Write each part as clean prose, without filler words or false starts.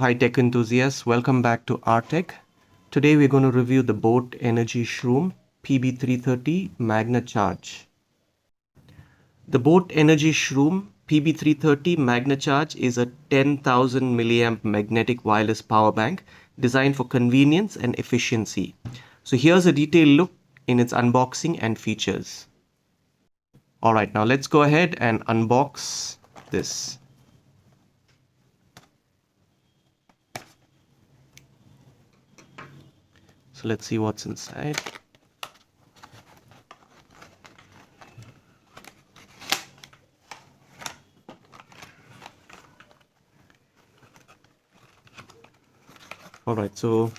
Hi tech enthusiasts, welcome back to our tech. Today we're going to review the Boat Energyshroom PB330 MagnaCharge. The Boat Energyshroom PB330 MagnaCharge is a 10,000 milliamp magnetic wireless power bank designed for convenience and efficiency. So here's a detailed look in its unboxing and features. Alright, now let's go ahead and unbox this. So let's see what's inside. Alright, so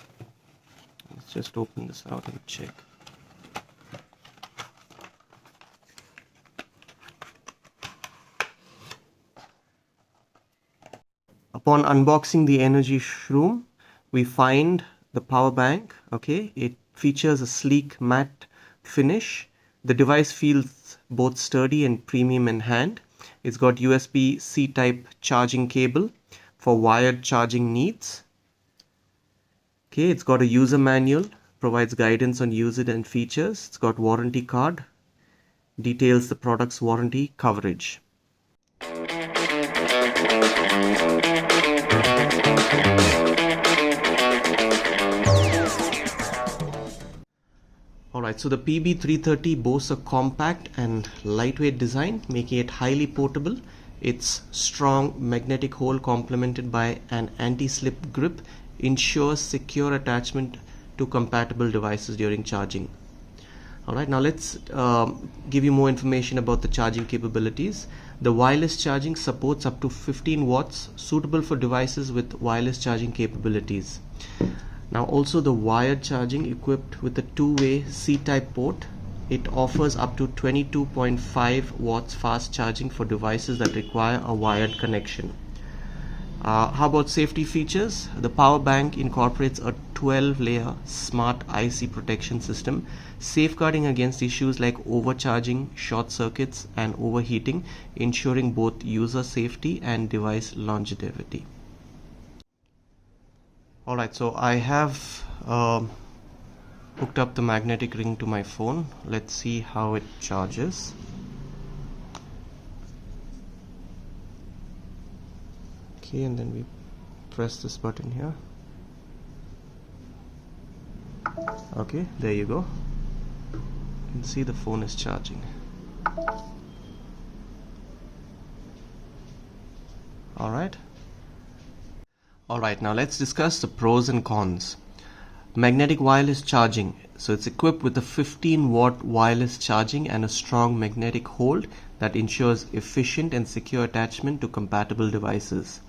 let's just open this out and check. Upon unboxing the Energyshroom, we find the power bank. Okay, it features a sleek matte finish. The device feels both sturdy and premium in hand. It's got USB-C type charging cable for wired charging needs. Okay, it's got a user manual, provides guidance on usage and features. It's got warranty card, details the product's warranty coverage. Alright, so the PB330 boasts a compact and lightweight design, making it highly portable. Its strong magnetic hole complemented by an anti-slip grip ensures secure attachment to compatible devices during charging. Alright, now let's give you more information about the charging capabilities. The wireless charging supports up to 15 watts, suitable for devices with wireless charging capabilities. Now also the wired charging equipped with a two-way C-type port. It offers up to 22.5 watts fast charging for devices that require a wired connection. How about safety features? The power bank incorporates a 12-layer smart IC protection system, safeguarding against issues like overcharging, short circuits, and overheating, ensuring both user safety and device longevity. Alright, so I have hooked up the magnetic ring to my phone. Let's see how it charges. Okay, and then we press this button here. Okay, there you go. You can see the phone is charging. Alright, now let's discuss the pros and cons. Magnetic wireless charging. So it's equipped with a 15-watt wireless charging and a strong magnetic hold that ensures efficient and secure attachment to compatible devices.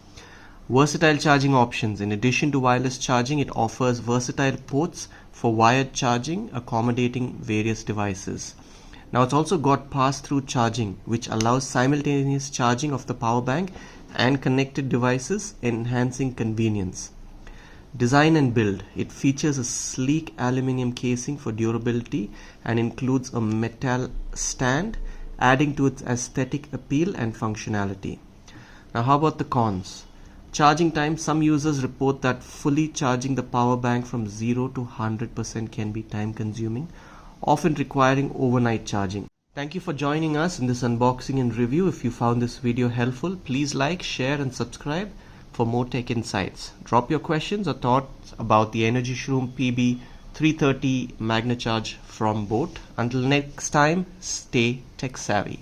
Versatile charging options. In addition to wireless charging, it offers versatile ports for wired charging, accommodating various devices. Now it's also got pass-through charging, which allows simultaneous charging of the power bank and connected devices, enhancing convenience. Design and build. It features a sleek aluminum casing for durability and includes a metal stand, adding to its aesthetic appeal and functionality. Now how about the cons? Charging time. Some users report that fully charging the power bank from 0 to 100% can be time consuming, often requiring overnight charging. Thank you for joining us in this unboxing and review. If you found this video helpful, please like, share and subscribe for more tech insights. Drop your questions or thoughts about the Energyshroom PB330 MagnaCharge from Boat. Until next time, stay tech savvy.